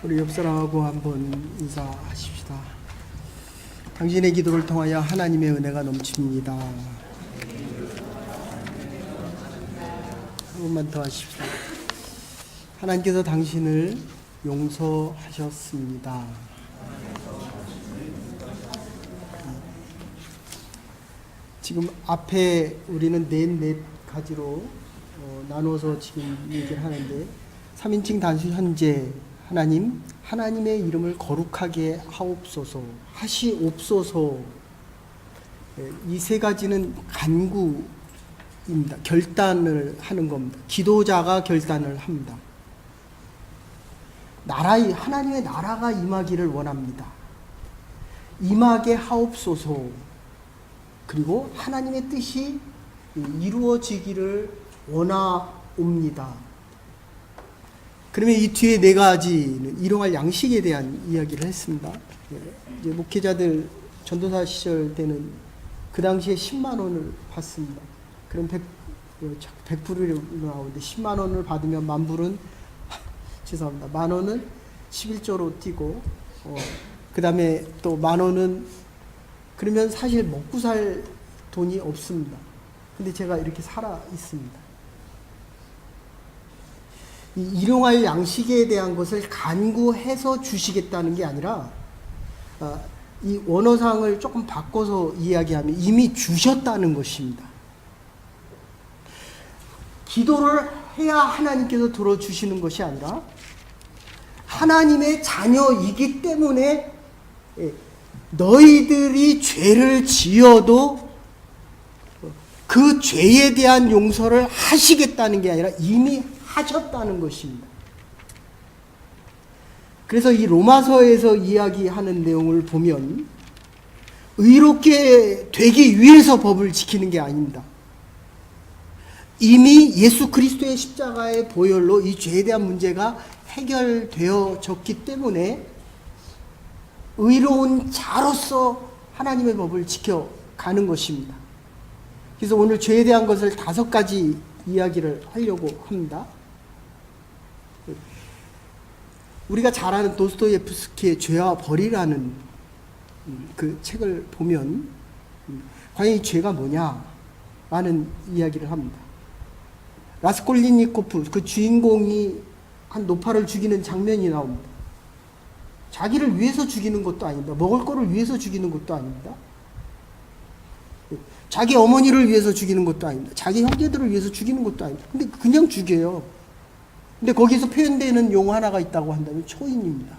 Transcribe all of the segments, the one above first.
우리 옆 사람하고 한번 인사하십시다. 당신의 기도를 통하여 하나님의 은혜가 넘칩니다. 한 번만 더 하십시다. 하나님께서 당신을 용서하셨습니다. 지금 앞에 우리는 네 가지로 나눠서 지금 얘기를 하는데 3인칭 단수 현재 하나님, 하나님의 이름을 거룩하게 하옵소서, 하시옵소서. 이 세 가지는 간구입니다. 결단을 하는 겁니다. 기도자가 결단을 합니다. 하나님의 나라가 임하기를 원합니다. 임하게 하옵소서. 그리고 하나님의 뜻이 이루어지기를 원하옵니다. 그러면 이 뒤에 네 가지는 일용할 양식에 대한 이야기를 했습니다. 이제 목회자들 전도사 시절 때는 그 당시에 10만 원을 받습니다. 그럼 100불이 나오는데 10만 원을 받으면 만불은 죄송합니다. 만 원은 11조로 뛰고 그 다음에 또 만 원은 그러면 사실 먹고 살 돈이 없습니다. 근데 제가 이렇게 살아 있습니다. 이 일용할 양식에 대한 것을 간구해서 주시겠다는 게 아니라 이 원어상을 조금 바꿔서 이야기하면 이미 주셨다는 것입니다. 기도를 해야 하나님께서 들어주시는 것이 아니라 하나님의 자녀이기 때문에 너희들이 죄를 지어도 그 죄에 대한 용서를 하시겠다는 게 아니라 이미 하셨다는 것입니다. 그래서 이 로마서에서 이야기하는 내용을 보면 의롭게 되기 위해서 법을 지키는 게 아닙니다. 이미 예수 그리스도의 십자가의 보혈로 이 죄에 대한 문제가 해결되어졌기 때문에 의로운 자로서 하나님의 법을 지켜가는 것입니다. 그래서 오늘 죄에 대한 것을 5가지 이야기를 하려고 합니다. 우리가 잘 아는 도스토예프스키의 죄와 벌이라는 그 책을 보면 과연 이 죄가 뭐냐라는 이야기를 합니다. 라스콜리니코프 그 주인공이 한 노파를 죽이는 장면이 나옵니다. 자기를 위해서 죽이는 것도 아닙니다. 먹을 거를 위해서 죽이는 것도 아닙니다. 자기 어머니를 위해서 죽이는 것도 아닙니다. 자기 형제들을 위해서 죽이는 것도 아닙니다. 근데 그냥 죽여요. 근데 거기서 표현되는 용어 하나가 있다고 한다면 초인입니다.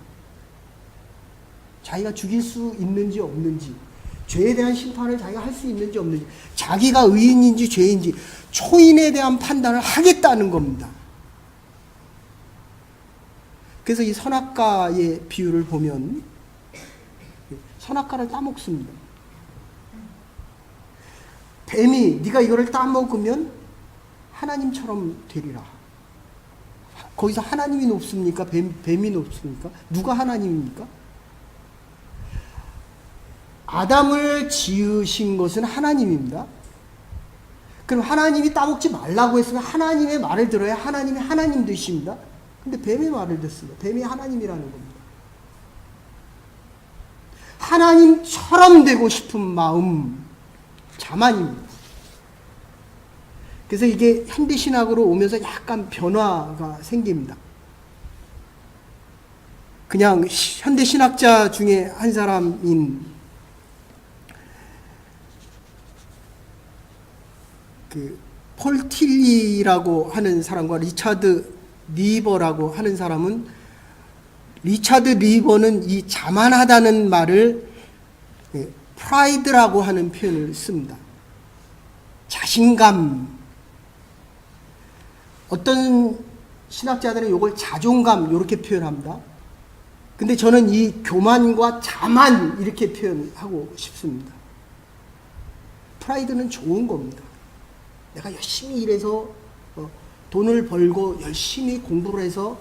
자기가 죽일 수 있는지 없는지, 죄에 대한 심판을 자기가 할 수 있는지 없는지, 자기가 의인인지 죄인지 초인에 대한 판단을 하겠다는 겁니다. 그래서 이 선악과의 비유를 보면 선악과를 따먹습니다. 뱀이 네가 이거를 따먹으면 하나님처럼 되리라. 거기서 하나님이 높습니까? 뱀이 높습니까? 누가 하나님입니까? 아담을 지으신 것은 하나님입니다. 그럼 하나님이 따먹지 말라고 했으면 하나님의 말을 들어야 하나님이 하나님 되십니다. 근데 뱀의 말을 듣습니다. 뱀이 하나님이라는 겁니다. 하나님처럼 되고 싶은 마음, 자만입니다. 그래서 이게 현대신학으로 오면서 약간 변화가 생깁니다. 그냥 현대신학자 중에 한 사람인 폴 틸리라고 하는 사람과 리차드 리버라고 하는 사람은 리차드 리버는 이 자만하다는 말을 프라이드라고 하는 표현을 씁니다. 자신감. 어떤 신학자들은 이걸 자존감 이렇게 표현합니다. 근데 저는 이 교만과 자만 이렇게 표현하고 싶습니다. 프라이드는 좋은 겁니다. 내가 열심히 일해서 돈을 벌고 열심히 공부를 해서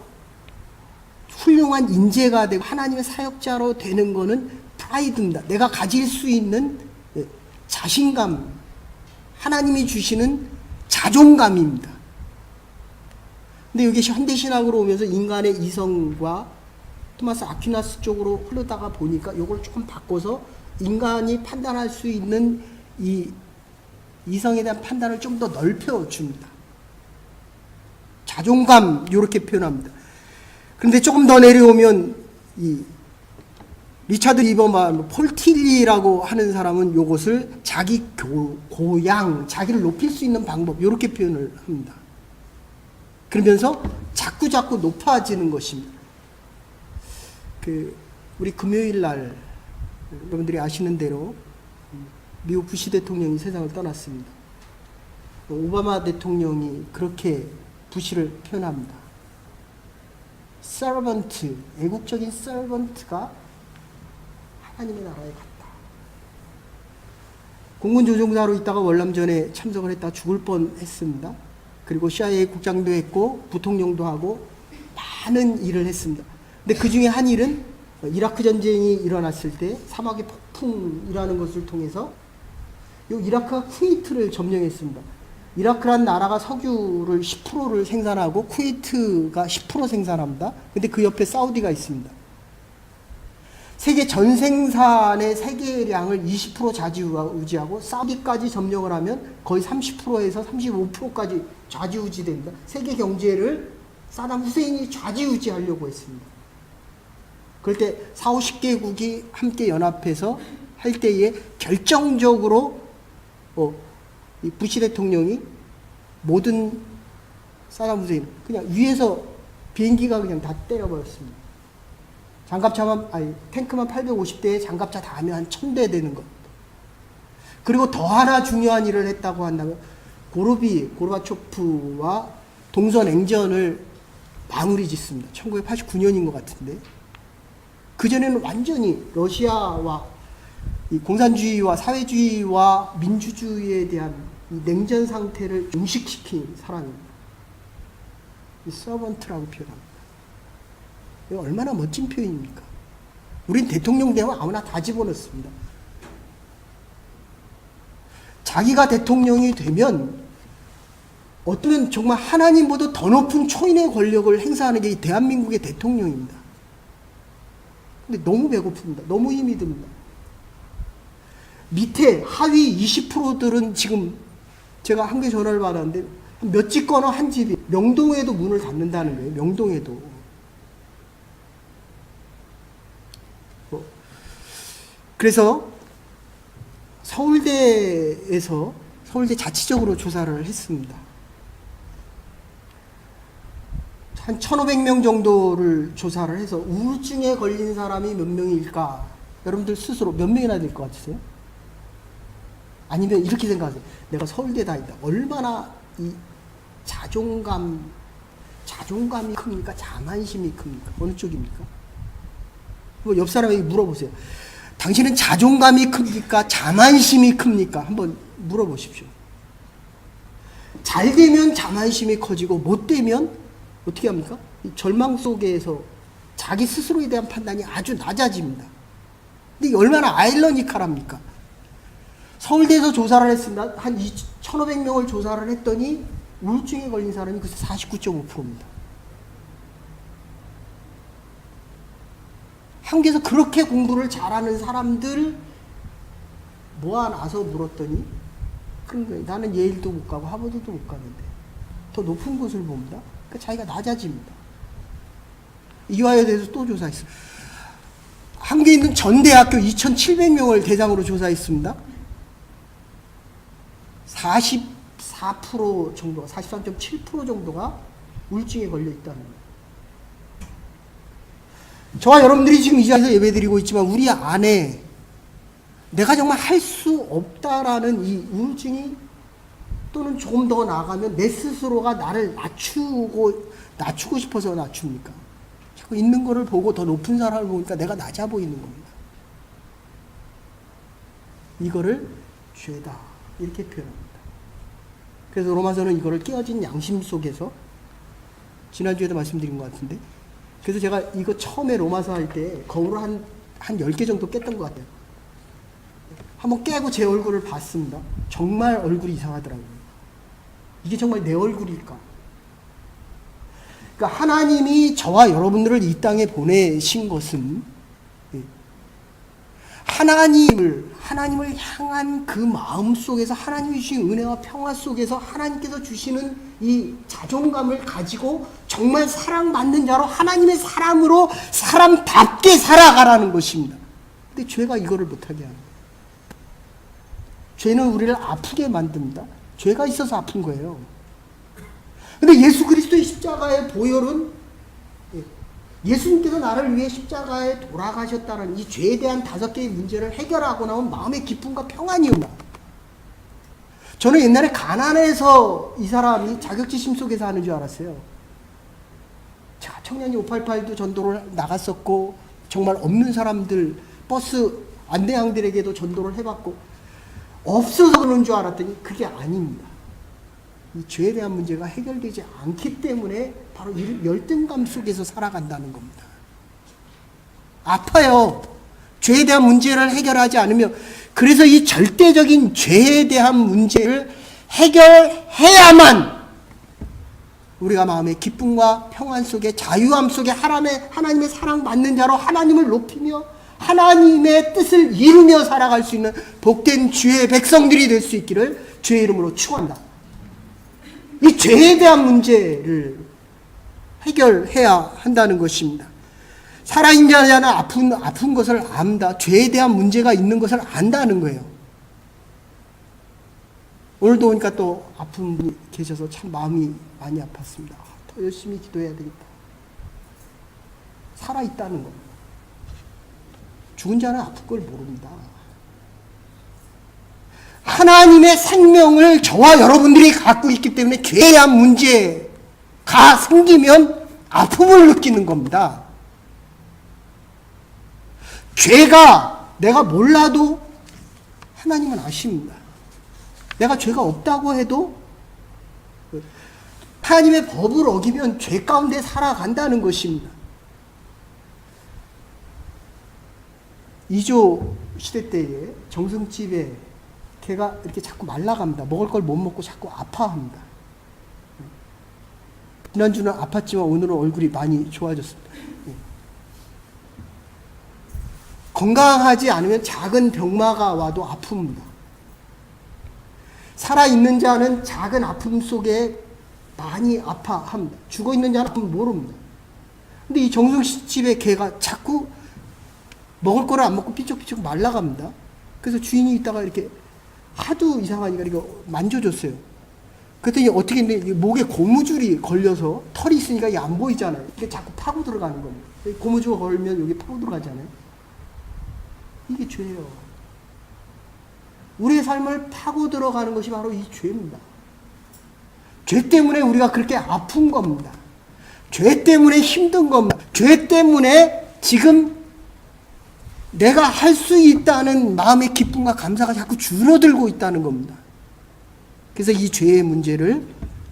훌륭한 인재가 되고 하나님의 사역자로 되는 거는 프라이드입니다. 내가 가질 수 있는 자신감, 하나님이 주시는 자존감입니다. 근데 여기 현대신학으로 오면서 인간의 이성과 토마스 아퀴나스 쪽으로 흐르다가 보니까 요걸 조금 바꿔서 인간이 판단할 수 있는 이 이성에 대한 판단을 좀 더 넓혀줍니다. 자존감 이렇게 표현합니다. 그런데 조금 더 내려오면 이 리차드 리버만, 폴틸리라고 하는 사람은 이것을 자기 고양, 자기를 높일 수 있는 방법 이렇게 표현을 합니다. 그러면서 자꾸 높아지는 것입니다. 우리 금요일 날 여러분들이 아시는 대로 미국 부시 대통령이 세상을 떠났습니다. 오바마 대통령이 그렇게 부시를 표현합니다. 서번트, 애국적인 서번트가 하나님의 나라에 갔다. 공군 조종사로 있다가 월남전에 참석을 했다 죽을 뻔했습니다. 그리고 CIA 국장도 했고 부통령도 하고 많은 일을 했습니다. 근데 그 중에 한 일은 이라크 전쟁이 일어났을 때 사막의 폭풍이라는 것을 통해서 이 이라크가 쿠웨이트를 점령했습니다. 이라크란 나라가 석유를 10%를 생산하고 쿠웨이트가 10% 생산합니다. 근데 그 옆에 사우디가 있습니다. 세계 전 생산의 세계량을 20% 좌지우지하고 사우디까지 점령을 하면 거의 30%에서 35%까지 좌지우지됩니다. 세계 경제를 사담 후세인이 좌지우지하려고 했습니다. 그럴 때 4, 50개국이 함께 연합해서 할 때에 결정적으로 이 부시 대통령이 모든 사담 후세인 그냥 위에서 비행기가 그냥 다 때려버렸습니다. 탱크만 850대에 장갑차 다 하면 한 1000대 되는 것. 그리고 더 하나 중요한 일을 했다고 한다면 고르바초프와 동서냉전을 마무리 짓습니다. 1989년인 것 같은데 그전에는 완전히 러시아와 이 공산주의와 사회주의와 민주주의에 대한 이 냉전 상태를 종식시킨 사람입니다. 이 서번트라고 표현합니다. 이거 얼마나 멋진 표현입니까? 우린 대통령 되면 아무나 다 집어넣습니다. 자기가 대통령이 되면 어쩌면 정말 하나님보다 더 높은 초인의 권력을 행사하는 게 이 대한민국의 대통령입니다. 근데 너무 배고픕니다. 너무 힘이 듭니다. 밑에 하위 20%들은 지금 제가 한 개 전화를 받았는데 몇 집 건너 한 집이 명동에도 문을 닫는다는 거예요. 명동에도. 그래서 서울대에서 서울대 자치적으로 조사를 했습니다. 한 1,500명 정도를 조사를 해서 우울증에 걸린 사람이 몇 명일까? 여러분들 스스로 몇 명이나 될 것 같으세요? 아니면 이렇게 생각하세요. 내가 서울대 다닌다. 얼마나 이 자존감이 큽니까? 자만심이 큽니까? 어느 쪽입니까? 옆 사람에게 물어보세요. 당신은 자존감이 큽니까? 자만심이 큽니까? 한번 물어보십시오. 잘 되면 자만심이 커지고 못 되면 어떻게 합니까? 이 절망 속에서 자기 스스로에 대한 판단이 아주 낮아집니다. 근데 이게 얼마나 아이러니컬합니까? 서울대에서 조사를 했습니다. 한 1,500명을 조사를 했더니 우울증에 걸린 사람이 그래서 49.5%입니다. 한국에서 그렇게 공부를 잘하는 사람들 모아놔서 물었더니 그런 거예요. 나는 예일도 못 가고 하버드도 못 가는데 더 높은 곳을 봅니다. 그러니까 자기가 낮아집니다. 이와에 대해서 또 조사했어요. 한국에 있는 전 대학교 2,700명을 대상으로 조사했습니다. 44% 정도가, 43.7% 정도가 우울증에 걸려 있다는 거예요. 저와 여러분들이 지금 이 자리에서 예배드리고 있지만 우리 안에 내가 정말 할 수 없다라는 이 우울증이 또는 조금 더 나아가면 내 스스로가 나를 낮추고 싶어서 낮춥니까? 자꾸 있는 거를 보고 더 높은 사람을 보니까 내가 낮아 보이는 겁니다. 이거를 죄다 이렇게 표현합니다. 그래서 로마서는 이거를 깨어진 양심 속에서 지난주에도 말씀드린 것 같은데 그래서 제가 이거 처음에 로마서 할 때 거울을 한 10개 정도 깼던 것 같아요. 한번 깨고 제 얼굴을 봤습니다. 정말 얼굴이 이상하더라고요. 이게 정말 내 얼굴일까? 그러니까 하나님이 저와 여러분들을 이 땅에 보내신 것은 하나님을 향한 그 마음 속에서 하나님이 주신 은혜와 평화 속에서 하나님께서 주시는 이 자존감을 가지고 정말 사랑받는 자로 하나님의 사람으로 사람답게 살아가라는 것입니다. 근데 죄가 이거를 못하게 하는 거예요. 죄는 우리를 아프게 만듭니다. 죄가 있어서 아픈 거예요. 근데 예수 그리스도의 십자가의 보혈은 예수님께서 나를 위해 십자가에 돌아가셨다는 이 죄에 대한 5개의 문제를 해결하고 나온 마음의 기쁨과 평안이옵니다. 저는 옛날에 가난해서 이 사람이 자격지심 속에서 하는 줄 알았어요. 제가 청년이 588도 전도를 나갔었고 정말 없는 사람들 버스 안내양들에게도 전도를 해봤고 없어서 그런 줄 알았더니 그게 아닙니다. 이 죄에 대한 문제가 해결되지 않기 때문에 바로 이 열등감 속에서 살아간다는 겁니다. 아파요. 죄에 대한 문제를 해결하지 않으면. 그래서 이 절대적인 죄에 대한 문제를 해결해야만 우리가 마음의 기쁨과 평안 속에 자유함 속에 하나님의 사랑받는 자로 하나님을 높이며 하나님의 뜻을 이루며 살아갈 수 있는 복된 주의 백성들이 될 수 있기를 주의 이름으로 축원한다. 이 죄에 대한 문제를 해결해야 한다는 것입니다. 살아있는 자는 아픈 것을 안다. 죄에 대한 문제가 있는 것을 안다는 거예요. 오늘도 오니까 또 아픈 분이 계셔서 참 마음이 많이 아팠습니다. 더 열심히 기도해야 되겠다. 살아있다는 겁니다. 죽은 자는 아플 걸 모릅니다. 하나님의 생명을 저와 여러분들이 갖고 있기 때문에 죄에 대한 문제가 생기면 아픔을 느끼는 겁니다. 죄가 내가 몰라도 하나님은 아십니다. 내가 죄가 없다고 해도 하나님의 법을 어기면 죄 가운데 살아간다는 것입니다. 2조 시대 때에 정승집에 개가 이렇게 자꾸 말라갑니다. 먹을 걸 못 먹고 자꾸 아파합니다. 지난주는 아팠지만 오늘은 얼굴이 많이 좋아졌습니다. 건강하지 않으면 작은 병마가 와도 아픕니다. 살아있는 자는 작은 아픔 속에 많이 아파합니다. 죽어있는 자는 아픔을 모릅니다. 근데 이 정승집의 개가 자꾸 먹을 거를 안 먹고 삐쩍삐쩍 말라갑니다. 그래서 주인이 있다가 이렇게 하도 이상하니까 이거 만져줬어요. 그랬더니 어떻게 했는데 목에 고무줄이 걸려서 털이 있으니까 이게 안 보이잖아요. 이게 자꾸 파고 들어가는 겁니다. 고무줄 걸면 여기 파고 들어가잖아요. 이게 죄예요. 우리의 삶을 파고 들어가는 것이 바로 이 죄입니다. 죄 때문에 우리가 그렇게 아픈 겁니다. 죄 때문에 힘든 겁니다. 죄 때문에 지금 내가 할 수 있다는 마음의 기쁨과 감사가 자꾸 줄어들고 있다는 겁니다. 그래서 이 죄의 문제를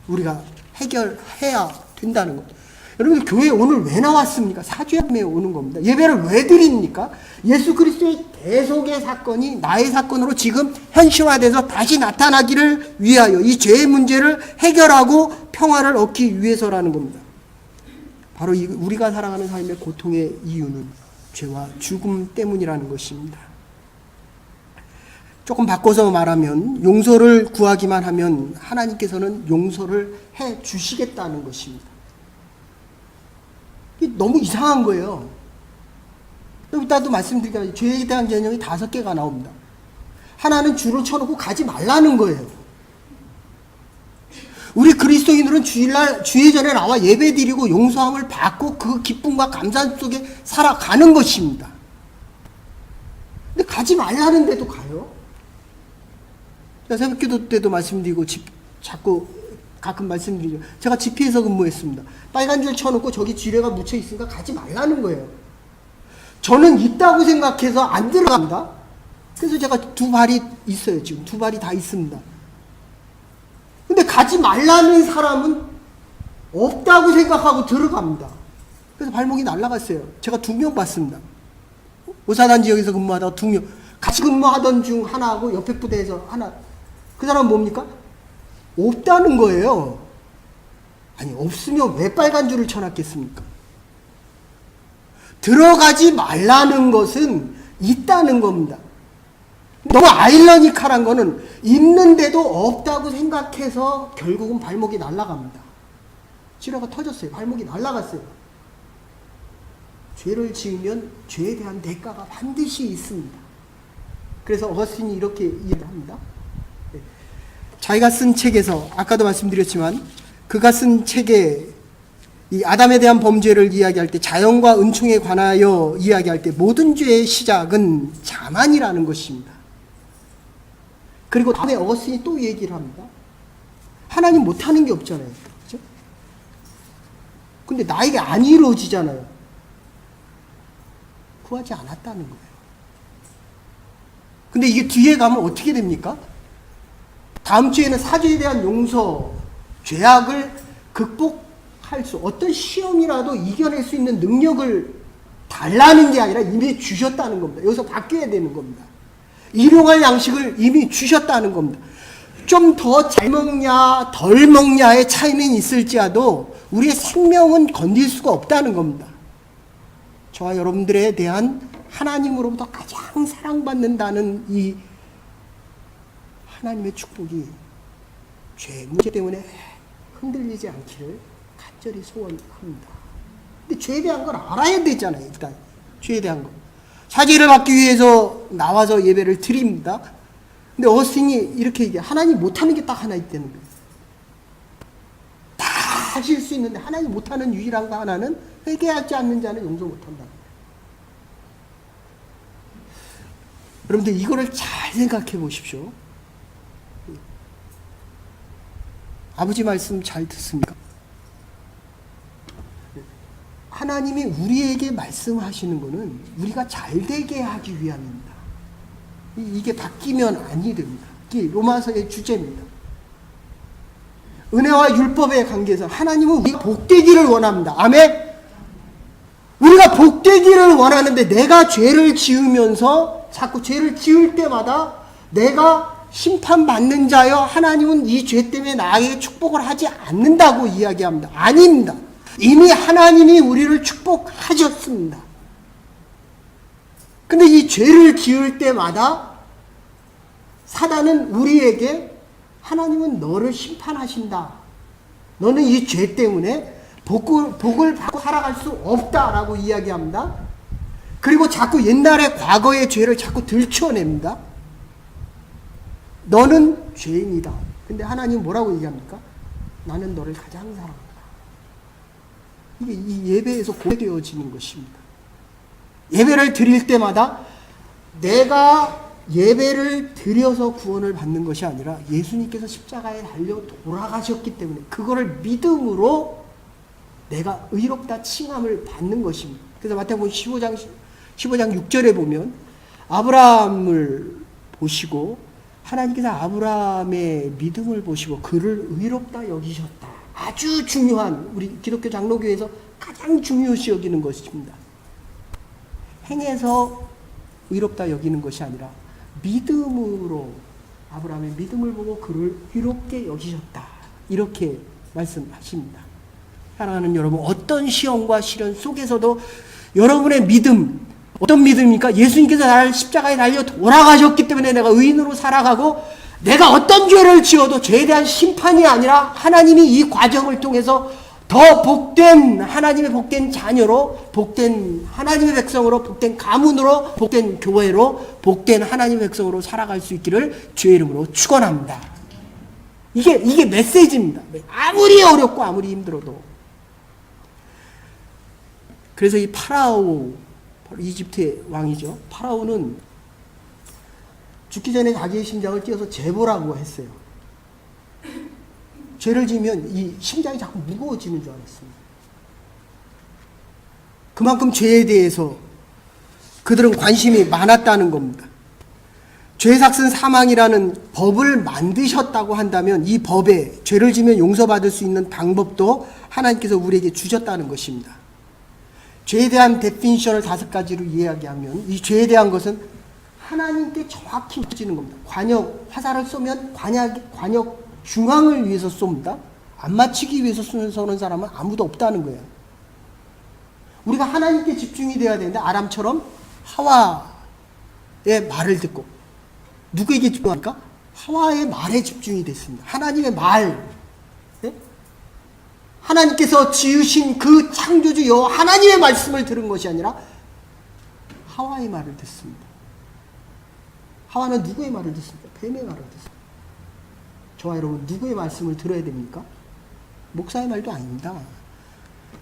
우리가 해결해야 된다는 겁니다. 여러분들 교회에 오늘 왜 나왔습니까? 사죄함에 오는 겁니다. 예배를 왜 드립니까? 예수 그리스도의 대속의 사건이 나의 사건으로 지금 현실화돼서 다시 나타나기를 위하여 이 죄의 문제를 해결하고 평화를 얻기 위해서라는 겁니다. 바로 우리가 살아가는 삶의 고통의 이유는 죄와 죽음 때문이라는 것입니다. 조금 바꿔서 말하면 용서를 구하기만 하면 하나님께서는 용서를 해 주시겠다는 것입니다. 너무 이상한 거예요. 이따도 말씀드리겠지만 죄에 대한 개념이 5개가 나옵니다. 하나는 줄을 쳐놓고 가지 말라는 거예요. 우리 그리스도인들은 주일 전에 나와 예배드리고 용서함을 받고 그 기쁨과 감사 속에 살아가는 것입니다. 근데 가지 말라는데도 가요. 새벽기도 때도 말씀드리고 자꾸 가끔 말씀드리죠. 제가 집회에서 근무했습니다. 빨간 줄 쳐놓고 저기 지뢰가 묻혀 있으니까 가지 말라는 거예요. 저는 있다고 생각해서 안 들어갑니다. 그래서 제가 2발이 있어요. 지금 2발이 다 있습니다. 근데 가지 말라는 사람은 없다고 생각하고 들어갑니다. 그래서 발목이 날아갔어요. 제가 2명 봤습니다. 오사단 지역에서 근무하다가 2명. 같이 근무하던 중 하나하고 옆에 부대에서 하나. 그 사람은 뭡니까? 없다는 거예요. 아니, 없으면 왜 빨간 줄을 쳐놨겠습니까? 들어가지 말라는 것은 있다는 겁니다. 너무 아이러니컬한 거는 있는데도 없다고 생각해서 결국은 발목이 날아갑니다. 지뢰가 터졌어요. 발목이 날아갔어요. 죄를 지으면 죄에 대한 대가가 반드시 있습니다. 그래서 어거스틴이 이렇게 이야기합니다. 자기가 쓴 책에서 아까도 말씀드렸지만 그가 쓴 책에 이 아담에 대한 범죄를 이야기할 때 자연과 은총에 관하여 이야기할 때 모든 죄의 시작은 자만이라는 것입니다. 그리고 다음에 어거스틴이 또 얘기를 합니다. 하나님 못하는 게 없잖아요. 그렇죠? 근데 나에게 안 이루어지잖아요. 구하지 않았다는 거예요. 근데 이게 뒤에 가면 어떻게 됩니까? 다음 주에는 사죄에 대한 용서, 죄악을 극복할 수, 어떤 시험이라도 이겨낼 수 있는 능력을 달라는 게 아니라 이미 주셨다는 겁니다. 여기서 바뀌어야 되는 겁니다. 일용할 양식을 이미 주셨다는 겁니다. 좀 더 잘 먹냐, 덜 먹냐의 차이는 있을지라도 우리의 생명은 건들 수가 없다는 겁니다. 저와 여러분들에 대한 하나님으로부터 가장 사랑받는다는 이 하나님의 축복이 죄 문제 때문에 흔들리지 않기를 간절히 소원합니다. 근데 죄에 대한 걸 알아야 되잖아요. 일단 죄에 대한 거. 사죄를 받기 위해서 나와서 예배를 드립니다. 근데 어거스틴이 이렇게 얘기해. 하나님 못하는 게 딱 하나 있다는 거예요. 다 하실 수 있는데 하나님 못하는 유일한 거 하나는 회개하지 않는 자는 용서 못한다. 여러분들 이거를 잘 생각해 보십시오. 아버지 말씀 잘 듣습니까? 하나님이 우리에게 말씀하시는 것은 우리가 잘되게 하기 위함입니다. 이게 바뀌면 아니 됩니다. 이게 로마서의 주제입니다. 은혜와 율법의 관계에서 하나님은 우리가 복되기를 원합니다. 아멘? 우리가 복되기를 원하는데 내가 죄를 지으면서 자꾸 죄를 지을 때마다 내가 심판받는 자여 하나님은 이 죄 때문에 나에게 축복을 하지 않는다고 이야기합니다. 아닙니다. 이미 하나님이 우리를 축복하셨습니다. 근데 이 죄를 지을 때마다 사단은 우리에게 하나님은 너를 심판하신다. 너는 이 죄 때문에 복을 받고 살아갈 수 없다라고 이야기합니다. 그리고 자꾸 옛날의 과거의 죄를 자꾸 들춰냅니다. 너는 죄인이다. 근데 하나님 뭐라고 얘기합니까? 나는 너를 가장 사랑한다. 이게 이 예배에서 고백되어지는 것입니다. 예배를 드릴 때마다 내가 예배를 드려서 구원을 받는 것이 아니라 예수님께서 십자가에 달려 돌아가셨기 때문에 그거를 믿음으로 내가 의롭다 칭함을 받는 것입니다. 그래서 마태복음 15장 6절에 보면 아브라함을 보시고 하나님께서 아브라함의 믿음을 보시고 그를 의롭다 여기셨다. 아주 중요한 우리 기독교 장로교에서 가장 중요시 여기는 것입니다. 행해서 의롭다 여기는 것이 아니라 믿음으로 아브라함의 믿음을 보고 그를 의롭게 여기셨다. 이렇게 말씀하십니다. 사랑하는 여러분, 어떤 시험과 시련 속에서도 여러분의 믿음, 어떤 믿음입니까? 예수님께서 나를 십자가에 달려 돌아가셨기 때문에 내가 의인으로 살아가고 내가 어떤 죄를 지어도 죄에 대한 심판이 아니라 하나님이 이 과정을 통해서 더 복된 하나님의 복된 자녀로, 복된 하나님의 백성으로, 복된 가문으로, 복된 교회로, 복된 하나님의 백성으로 살아갈 수 있기를 주의 이름으로 축원합니다. 이게 메시지입니다. 아무리 어렵고 아무리 힘들어도. 그래서 이 파라오, 바로 이집트의 왕이죠. 파라오는 죽기 전에 자기의 심장을 띄어서 제보라고 했어요. 죄를 지으면 이 심장이 자꾸 무거워지는 줄 알았습니다. 그만큼 죄에 대해서 그들은 관심이 많았다는 겁니다. 죄삭슨 사망이라는 법을 만드셨다고 한다면 이 법에 죄를 지면 용서받을 수 있는 방법도 하나님께서 우리에게 주셨다는 것입니다. 죄에 대한 데피니션을 5가지로 이야기하면 이 죄에 대한 것은 하나님께 정확히 붙이는 겁니다. 화살을 쏘면 관역 중앙을 위해서 쏩니다. 안 맞추기 위해서 서는 사람은 아무도 없다는 거예요. 우리가 하나님께 집중이 돼야 되는데 아람처럼 하와의 말을 듣고 누구에게 집중합니까? 하와의 말에 집중이 됐습니다. 하나님의 말. 네? 하나님께서 지으신 그 창조주 여호와 하나님의 말씀을 들은 것이 아니라 하와의 말을 듣습니다. 하와는 누구의 말을 듣습니까? 뱀의 말을 듣습니다. 저와 여러분 누구의 말씀을 들어야 됩니까? 목사의 말도 아닙니다.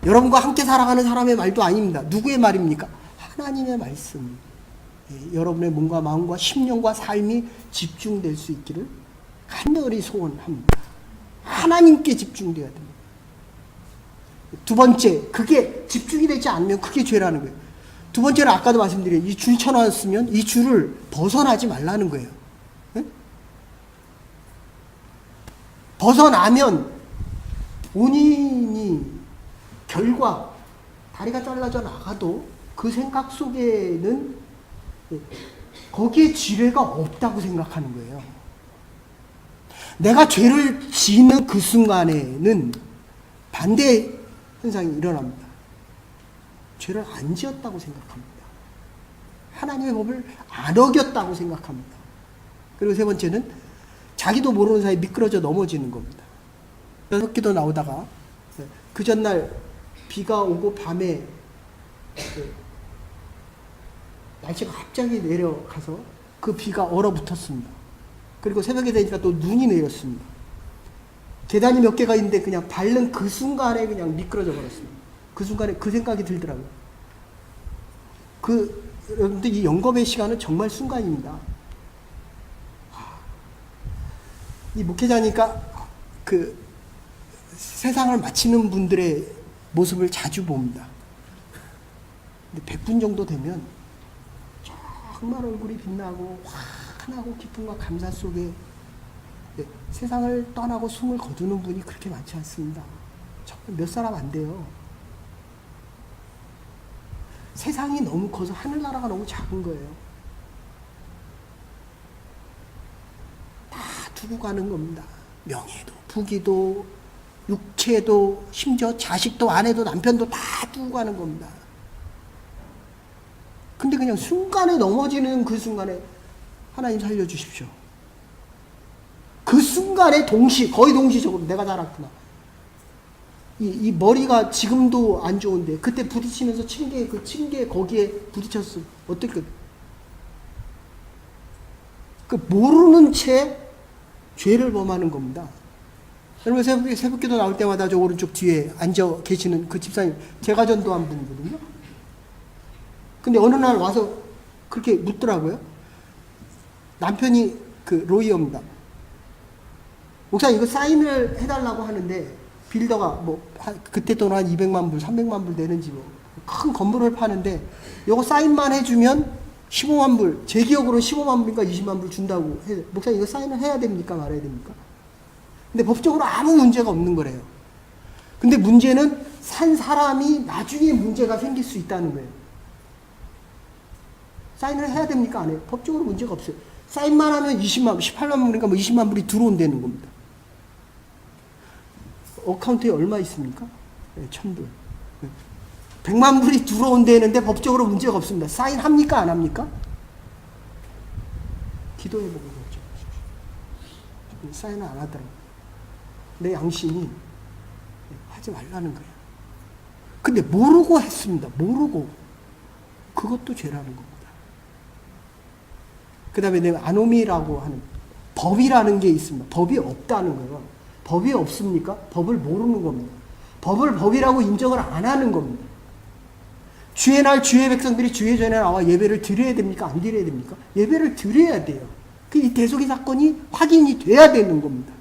여러분과 함께 살아가는 사람의 말도 아닙니다. 누구의 말입니까? 하나님의 말씀. 여러분의 몸과 마음과 심령과 삶이 집중될 수 있기를 간절히 소원합니다. 하나님께 집중돼야 됩니다. 두 번째, 그게 집중이 되지 않으면 그게 죄라는 거예요. 두 번째는 아까도 말씀드린 이 줄 쳐놨으면 이 줄을 벗어나지 말라는 거예요. 네? 벗어나면 본인이 결과 다리가 잘라져 나가도 그 생각 속에는 거기에 지뢰가 없다고 생각하는 거예요. 내가 죄를 지는 그 순간에는 반대 현상이 일어납니다. 죄를 안 지었다고 생각합니다. 하나님의 법을 안 어겼다고 생각합니다. 그리고 세 번째는 자기도 모르는 사이에 미끄러져 넘어지는 겁니다. 여섯 기도 나오다가 그 전날 비가 오고 밤에 날씨가 갑자기 내려가서 그 비가 얼어붙었습니다. 그리고 새벽에 되니까 또 눈이 내렸습니다. 계단이 몇 개가 있는데 그냥 밟는 그 순간에 그냥 미끄러져 버렸습니다. 그 순간에 그 생각이 들더라고요. 여러분들 이 영겁의 시간은 정말 순간입니다. 이 목회자니까 그 세상을 마치는 분들의 모습을 자주 봅니다. 근데 100분 정도 되면 정말 얼굴이 빛나고 환하고 기쁨과 감사 속에 세상을 떠나고 숨을 거두는 분이 그렇게 많지 않습니다. 정말 몇 사람 안 돼요. 세상이 너무 커서 하늘나라가 너무 작은 거예요. 다 두고 가는 겁니다. 명예도, 부귀도, 육체도, 심지어 자식도, 아내도, 남편도 다 두고 가는 겁니다. 근데 그냥 순간에 넘어지는 그 순간에 하나님 살려주십시오. 그 순간에 거의 동시적으로 내가 살았구나. 이 머리가 지금도 안 좋은데 그때 부딪히면서 층계 거기에 부딪혔어. 어떻게 모르는 채 죄를 범하는 겁니다. 여러분 새벽기도 나올 때마다 저 오른쪽 뒤에 앉아 계시는 그 집사님 제가 전도한 분이거든요. 근데 어느 날 와서 그렇게 묻더라고요. 남편이 로이어입니다. 목사님 이거 사인을 해달라고 하는데 빌더가 그때 돈 한 200만 불, 300만 불 되는지 큰 건물을 파는데 이거 사인만 해주면 15만 불, 제 기억으로는 15만 불인가 20만 불 준다고 해요. 목사님 이거 사인을 해야 됩니까 말아야 됩니까? 근데 법적으로 아무 문제가 없는 거래요. 근데 문제는 산 사람이 나중에 문제가 생길 수 있다는 거예요. 사인을 해야 됩니까 안 해요? 법적으로 문제가 없어요. 사인만 하면 20만, 18만 불인가 20만 불이 들어온다는 겁니다. 어카운트에 얼마 있습니까? 네, 1000불. 100만 불이 들어온다는데 법적으로 문제가 없습니다. 사인합니까? 안 합니까? 기도해보고 그렇죠. 사인을 안 하더라고요. 내 양심이 하지 말라는 거예요. 근데 모르고 했습니다. 모르고. 그것도 죄라는 겁니다. 그 다음에 내가 아노미라고 하는 법이라는 게 있습니다. 법이 없다는 거예요. 법이 없습니까? 법을 모르는 겁니다. 법을 법이라고 인정을 안 하는 겁니다. 주의 날 주의 백성들이 주의 전에 나와 예배를 드려야 됩니까? 안 드려야 됩니까? 예배를 드려야 돼요. 이 대속의 사건이 확인이 돼야 되는 겁니다.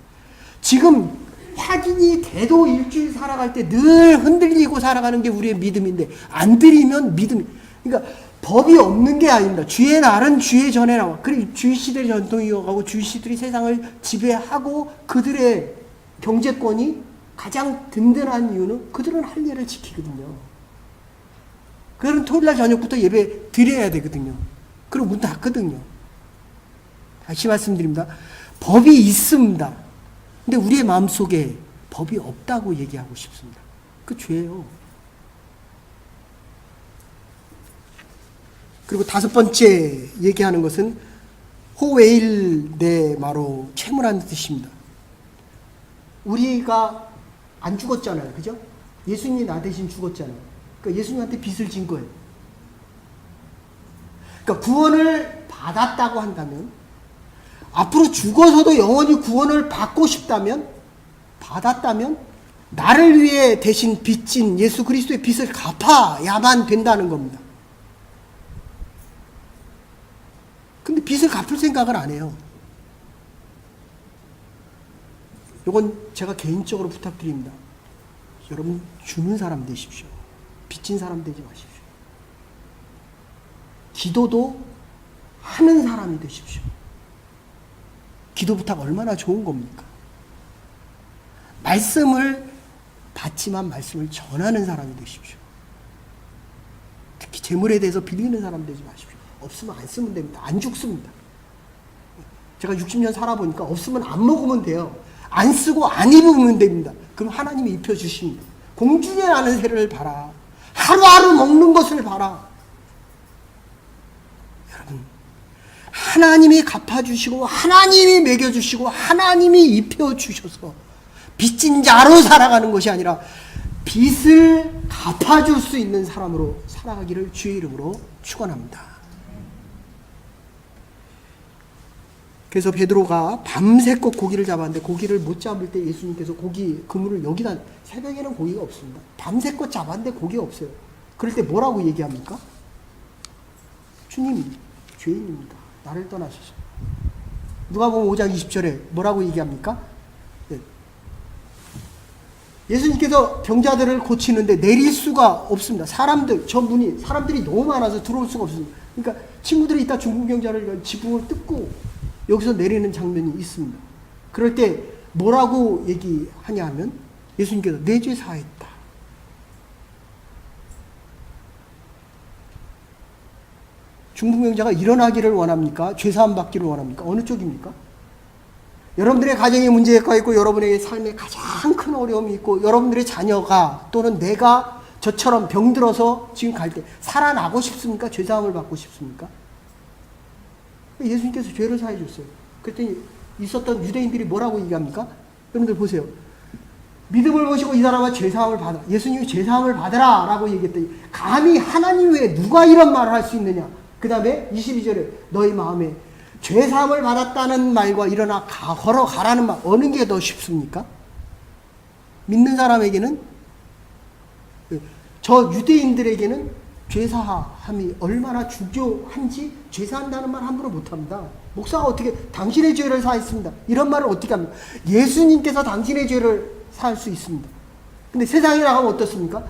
지금 확인이 돼도 일주일 살아갈 때 늘 흔들리고 살아가는 게 우리의 믿음인데 안 드리면 믿음이 그러니까 법이 없는 게 아닙니다. 주의 날은 주의 전에 나와. 그리고 주의 시대의 전통이 이어가고 주의 시들이 세상을 지배하고 그들의 경제권이 가장 든든한 이유는 그들은 할례를 지키거든요. 그들은 토요일날 저녁부터 예배 드려야 되거든요. 그리고 문 닫거든요. 다시 말씀드립니다. 법이 있습니다. 근데 우리의 마음속에 법이 없다고 얘기하고 싶습니다. 그 죄예요. 그리고 다섯 번째 얘기하는 것은 호웨일 네 마로 채무라는 뜻입니다. 우리가 안 죽었잖아요. 그죠? 예수님이 나 대신 죽었잖아요. 그러니까 예수님한테 빚을 진 거예요. 그러니까 구원을 받았다고 한다면, 앞으로 죽어서도 영원히 구원을 받고 싶다면, 받았다면 나를 위해 대신 빚진 예수 그리스도의 빚을 갚아야만 된다는 겁니다. 근데 빚을 갚을 생각을 안 해요. 이건 제가 개인적으로 부탁드립니다. 여러분 주는 사람 되십시오. 빚진 사람 되지 마십시오. 기도도 하는 사람이 되십시오. 기도 부탁 얼마나 좋은 겁니까? 말씀을 받지만 말씀을 전하는 사람이 되십시오. 특히 재물에 대해서 빌리는 사람 되지 마십시오. 없으면 안 쓰면 됩니다. 안 죽습니다. 제가 60년 살아보니까 없으면 안 먹으면 돼요. 안 쓰고 안 입으면 됩니다. 그럼 하나님이 입혀주십니다. 공중에 나는 새를 봐라. 하루하루 먹는 것을 봐라. 여러분, 하나님이 갚아주시고 하나님이 먹여주시고 하나님이 입혀주셔서 빚진 자로 살아가는 것이 아니라 빚을 갚아줄 수 있는 사람으로 살아가기를 주의 이름으로 축원합니다. 그래서 베드로가 밤새껏 고기를 잡았는데 고기를 못 잡을 때 예수님께서 고기 그물을 여기다, 새벽에는 고기가 없습니다. 밤새껏 잡았는데 고기가 없어요. 그럴 때 뭐라고 얘기합니까? 주님, 죄인입니다. 나를 떠나소서. 누가복음 5장 20절에 뭐라고 얘기합니까? 네. 예수님께서 병자들을 고치는데 내릴 수가 없습니다. 사람들이 너무 많아서 들어올 수가 없습니다. 그러니까 친구들이 이따 중풍 병자를 지붕을 뜯고 여기서 내리는 장면이 있습니다. 그럴 때 뭐라고 얘기하냐 하면 예수님께서 내 죄 사했다. 중풍병자가 일어나기를 원합니까? 죄 사함 받기를 원합니까? 어느 쪽입니까? 여러분들의 가정에 문제가 있고 여러분의 삶에 가장 큰 어려움이 있고 여러분들의 자녀가 또는 내가 저처럼 병들어서 지금 갈 때 살아나고 싶습니까? 죄 사함을 받고 싶습니까? 예수님께서 죄를 사해 줬어요. 그랬더니 있었던 유대인들이 뭐라고 얘기합니까? 여러분들 보세요. 믿음을 보시고 이 사람아 죄 사함을 받아. 예수님이 죄 사함을 받으라 라고 얘기했더니 감히 하나님 외에 누가 이런 말을 할 수 있느냐. 그 다음에 22절에 너희 마음에 죄 사함을 받았다는 말과 일어나 걸어가라는 말, 어느 게 더 쉽습니까? 믿는 사람에게는, 저 유대인들에게는 죄사함이 얼마나 중요한지 죄사한다는 말 함부로 못합니다. 목사가 어떻게 당신의 죄를 사했습니다. 이런 말을 어떻게 합니까? 예수님께서 당신의 죄를 사할 수 있습니다. 근데 세상에 나가면 어떻습니까?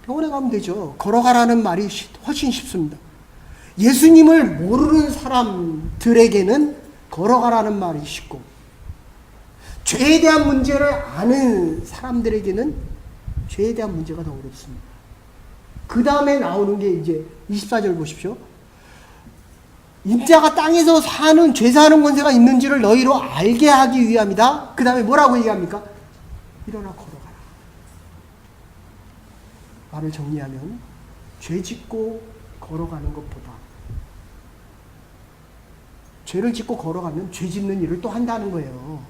병원에 가면 되죠. 걸어가라는 말이 훨씬 쉽습니다. 예수님을 모르는 사람들에게는 걸어가라는 말이 쉽고 죄에 대한 문제를 아는 사람들에게는 죄에 대한 문제가 더 어렵습니다. 그 다음에 나오는 게 이제 24절 보십시오. 인자가 땅에서 사는 죄 사하는 권세가 있는지를 너희로 알게 하기 위함이다. 그 다음에 뭐라고 얘기합니까? 일어나 걸어가라. 말을 정리하면 죄 짓고 걸어가는 것보다 죄를 짓고 걸어가면 죄 짓는 일을 또 한다는 거예요.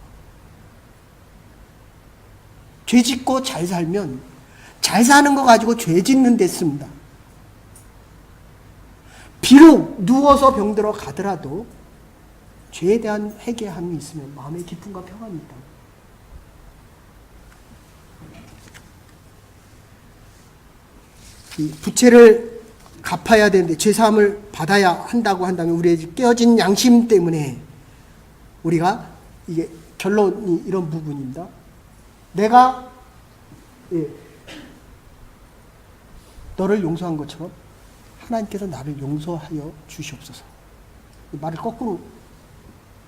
죄 짓고 잘 살면 잘 사는 거 가지고 죄 짓는 데 씁니다. 비록 누워서 병들어 가더라도 죄에 대한 회개함이 있으면 마음의 기쁨과 평안이 있다. 이 부채를 갚아야 되는데 죄사함을 받아야 한다고 한다면 우리의 깨어진 양심 때문에 우리가 이게 결론이 이런 부분입니다. 내가 너를 용서한 것처럼 하나님께서 나를 용서하여 주시옵소서. 말을 거꾸로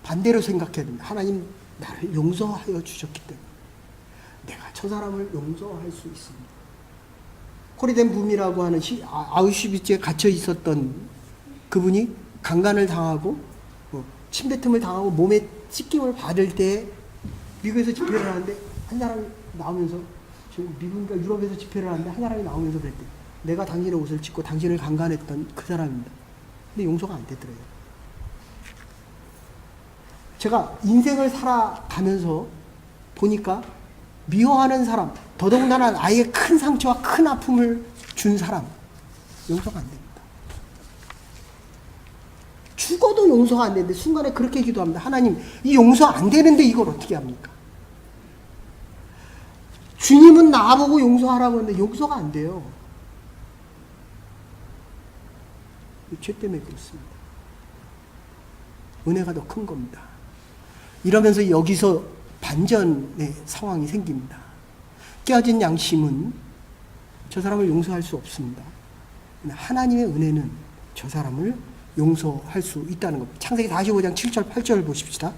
반대로 생각해야 됩니다. 하나님 나를 용서하여 주셨기 때문에 내가 저 사람을 용서할 수 있습니다. 코리덴 붐이라고 하는 아우슈비츠에 갇혀 있었던 그분이 강간을 당하고 침뱉음을 당하고 몸에 찢김을 받을 때 미국에서 집회를 하는데 한 사람이 나오면서, 지금 미국인가 유럽에서 집회를 하는데 한 사람이 나오면서 그랬대. 내가 당신의 옷을 찢고 당신을 강간했던 그 사람입니다. 근데 용서가 안 되더래요. 제가 인생을 살아가면서 보니까 미워하는 사람, 더더군다나 나에게 큰 상처와 큰 아픔을 준 사람, 용서가 안 됩니다. 죽어도 용서가 안 되는데 순간에 그렇게 기도합니다. 하나님, 이 용서 안 되는데 이걸 어떻게 합니까? 주님은 나보고 용서하라고 했는데 용서가 안 돼요. 죄 때문에 그렇습니다. 은혜가 더 큰 겁니다. 이러면서 여기서 반전의 상황이 생깁니다. 깨어진 양심은 저 사람을 용서할 수 없습니다. 하나님의 은혜는 저 사람을 용서할 수 있다는 겁니다. 창세기 45장 7절 8절 보십시다.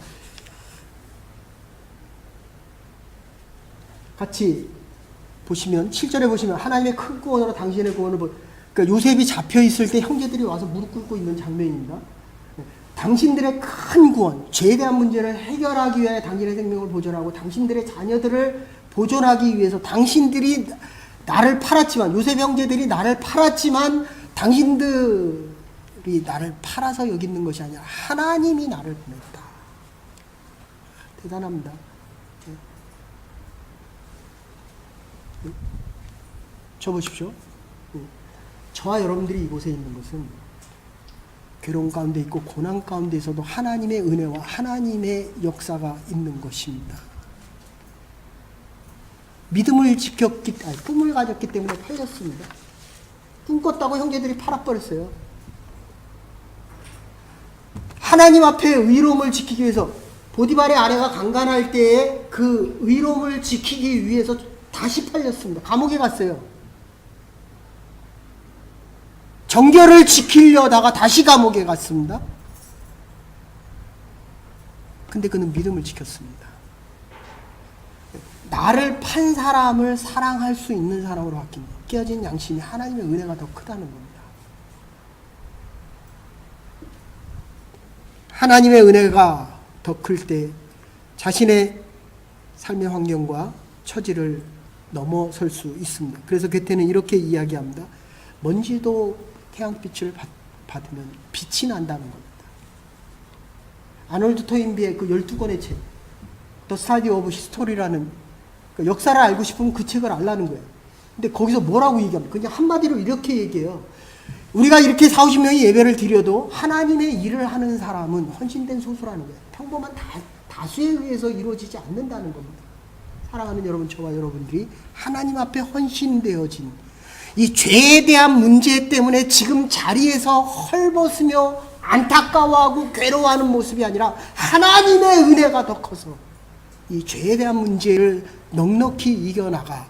같이 보시면 7절에 보시면 하나님의 큰 구원으로 당신의 구원을 그러니까 요셉이 잡혀 있을 때 형제들이 와서 무릎 꿇고 있는 장면입니다. 당신들의 큰 구원, 죄에 대한 문제를 해결하기 위해 당신의 생명을 보존하고 당신들의 자녀들을 보존하기 위해서 당신들이 나를 팔았지만, 요셉 형제들이 나를 팔았지만 당신들이 나를 팔아서 여기 있는 것이 아니라 하나님이 나를 보냈다. 대단합니다. 저 보십시오. 저와 여러분들이 이곳에 있는 것은 괴로움 가운데 있고 고난 가운데서도 하나님의 은혜와 하나님의 역사가 있는 것입니다. 믿음을 지켰기, 꿈을 가졌기 때문에 팔렸습니다. 꿈 꿨다고 형제들이 팔아버렸어요. 하나님 앞에 의로움을 지키기 위해서, 보디발의 아내가 강간할 때에 그 의로움을 지키기 위해서 다시 팔렸습니다. 감옥에 갔어요. 정결을 지키려다가 다시 감옥에 갔습니다. 근데 그는 믿음을 지켰습니다. 나를 판 사람을 사랑할 수 있는 사람으로 바뀝니다. 깨어진 양심이 하나님의 은혜가 더 크다는 겁니다. 하나님의 은혜가 더 클 때 자신의 삶의 환경과 처지를 넘어설 수 있습니다. 그래서 괴테는 이렇게 이야기합니다. 먼지도 태양빛을 받으면 빛이 난다는 겁니다. 아놀드 토인비의 그 12권의 책, The Study of History라는, 그러니까 역사를 알고 싶으면 그 책을 알라는 거예요. 근데 거기서 뭐라고 얘기합니까? 그냥 한마디로 이렇게 얘기해요. 우리가 이렇게 40~50명이 예배를 드려도 하나님의 일을 하는 사람은 헌신된 소수라는 거예요. 평범한 다수에 의해서 이루어지지 않는다는 겁니다. 사랑하는 여러분, 저와 여러분들이 하나님 앞에 헌신되어진 이 죄에 대한 문제 때문에 지금 자리에서 헐벗으며 안타까워하고 괴로워하는 모습이 아니라 하나님의 은혜가 더 커서 이 죄에 대한 문제를 넉넉히 이겨나가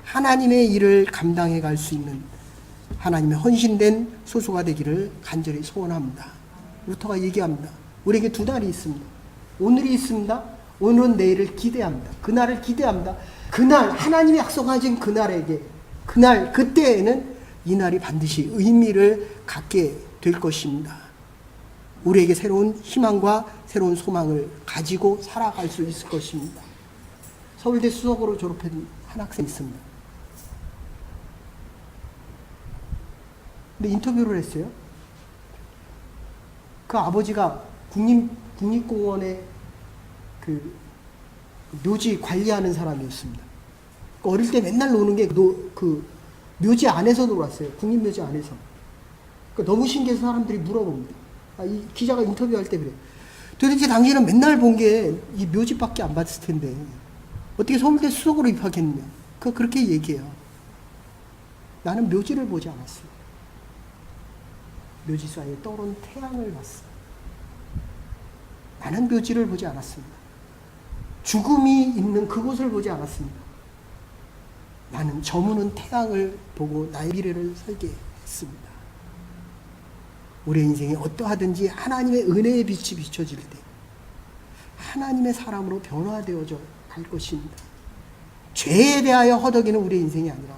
하나님의 일을 감당해 갈 수 있는 하나님의 헌신된 소수가 되기를 간절히 소원합니다. 루터가 얘기합니다. 우리에게 두 날이 있습니다. 오늘이 있습니다. 오늘은 내일을 기대합니다. 그날을 기대합니다. 그날, 하나님이 약속하신 그날에게, 그날, 그때에는 이 날이 반드시 의미를 갖게 될 것입니다. 우리에게 새로운 희망과 새로운 소망을 가지고 살아갈 수 있을 것입니다. 서울대 수석으로 졸업한 한 학생이 있습니다. 근데 인터뷰를 했어요. 그 아버지가 국립공원에 그 묘지 관리하는 사람이었습니다. 어릴 때 맨날 노는 게 그 묘지 안에서 놀았어요. 국립묘지 안에서. 그러니까 너무 신기해서 사람들이 물어봅니다. 이 기자가 인터뷰할 때 그래. 도대체 당신은 맨날 본 게 이 묘지밖에 안 봤을 텐데 어떻게 서울대 수석으로 입학했느냐. 그렇게 얘기해요. 나는 묘지를 보지 않았어요. 묘지 사이에 떠오른 태양을 봤어요. 나는 묘지를 보지 않았습니다. 죽음이 있는 그곳을 보지 않았습니다. 나는 저무는 태양을 보고 나의 미래를 설계했습니다. 우리의 인생에 어떠하든지 하나님의 은혜의 빛이 비춰질 때 하나님의 사람으로 변화되어져 갈 것입니다. 죄에 대하여 허덕이는 우리의 인생이 아니라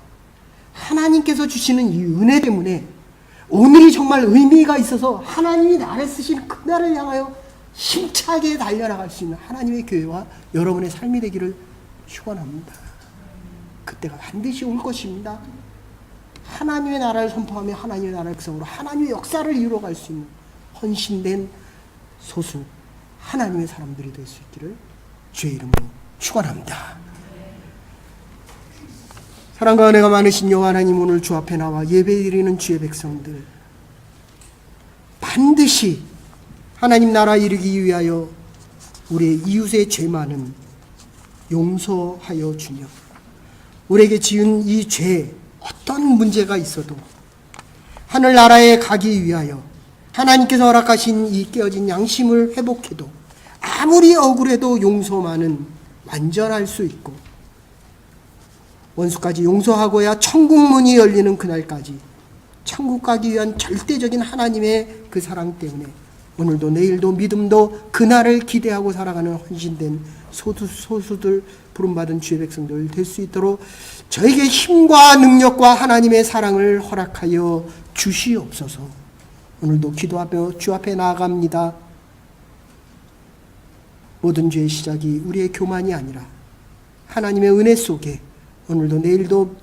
하나님께서 주시는 이 은혜 때문에 오늘이 정말 의미가 있어서 하나님이 나를 쓰신 그날을 향하여 힘차게 달려나갈 수 있는 하나님의 교회와 여러분의 삶이 되기를 축원합니다. 그때가 반드시 올 것입니다. 하나님의 나라를 선포하며 하나님의 나라의 백성으로 하나님의 역사를 이루어갈 수 있는 헌신된 소수 하나님의 사람들이 될 수 있기를 주의 이름으로 축원합니다. 사랑과 은혜가 많으신 여호와 하나님, 오늘 주 앞에 나와 예배드리는 주의 백성들 반드시 하나님 나라 이루기 위하여 우리의 이웃의 죄 많은 용서하여 주며 우리에게 지은 이 죄 어떤 문제가 있어도 하늘나라에 가기 위하여 하나님께서 허락하신 이 깨어진 양심을 회복해도 아무리 억울해도 용서만은 완전할 수 있고 원수까지 용서하고야 천국 문이 열리는 그날까지 천국 가기 위한 절대적인 하나님의 그 사랑 때문에 오늘도 내일도 믿음도 그날을 기대하고 살아가는 헌신된 소수들 부름받은 주의 백성들 될 수 있도록 저에게 힘과 능력과 하나님의 사랑을 허락하여 주시옵소서. 오늘도 기도하며 주 앞에 나아갑니다. 모든 죄의 시작이 우리의 교만이 아니라 하나님의 은혜 속에 오늘도 내일도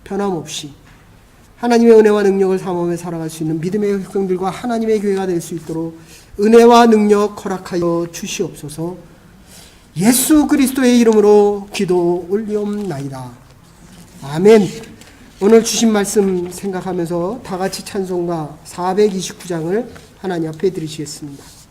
변함없이 하나님의 은혜와 능력을 사모하며 살아갈 수 있는 믿음의 백성들과 하나님의 교회가 될 수 있도록 은혜와 능력 허락하여 주시옵소서. 예수 그리스도의 이름으로 기도 올리옵나이다. 아멘. 오늘 주신 말씀 생각하면서 다 같이 찬송가 429장을 하나님 앞에 드리시겠습니다.